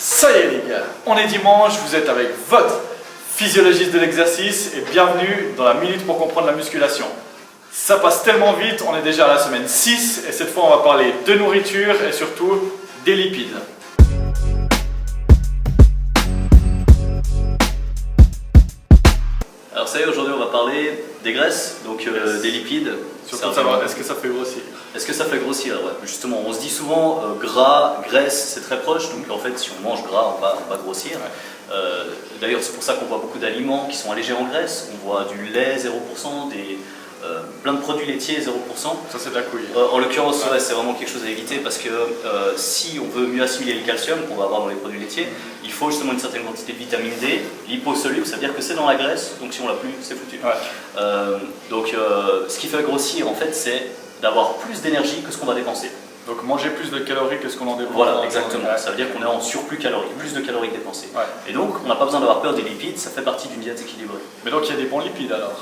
Ça y est les gars, on est dimanche, vous êtes avec votre physiologiste de l'exercice et bienvenue dans la minute pour comprendre la musculation. Ça passe tellement vite, on est déjà à la semaine 6 et cette fois on va parler de nourriture et surtout des lipides. Alors ça y est, aujourd'hui on va parler des graisses, donc des lipides. Surtout savoir est-ce que ça fait grossir. Est-ce que ça fait grossir? Ouais. Justement, on se dit souvent gras, graisse, c'est très proche, donc en fait si on mange gras, on va grossir. Ouais. D'ailleurs c'est pour ça qu'on voit beaucoup d'aliments qui sont allégés en graisse, on voit du lait 0%, plein de produits laitiers 0%. Ça c'est de la couille. En l'occurrence, ouais, c'est vraiment quelque chose à éviter parce que si on veut mieux assimiler le calcium qu'on va avoir dans les produits laitiers, il faut justement une certaine quantité de vitamine D, liposoluble, ça veut dire que c'est dans la graisse, donc si on l'a plus, c'est foutu. Ouais. Ce qui fait grossir en fait, c'est d'avoir plus d'énergie que ce qu'on va dépenser. Donc manger plus de calories que ce qu'on en dépense. Voilà, exactement. Ça veut dire qu'on est en surplus calorique, plus de calories dépensées. Ouais. Et donc, on n'a pas besoin d'avoir peur des lipides, ça fait partie d'une diète équilibrée. Mais donc il y a des bons lipides alors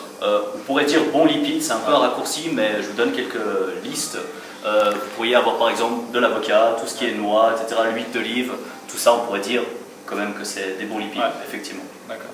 on pourrait dire bons lipides, c'est un peu un raccourci, mais je vous donne quelques listes. Vous pourriez avoir par exemple de l'avocat, tout ce qui est noix, etc., l'huile d'olive, tout ça on pourrait dire quand même que c'est des bons lipides, effectivement. D'accord.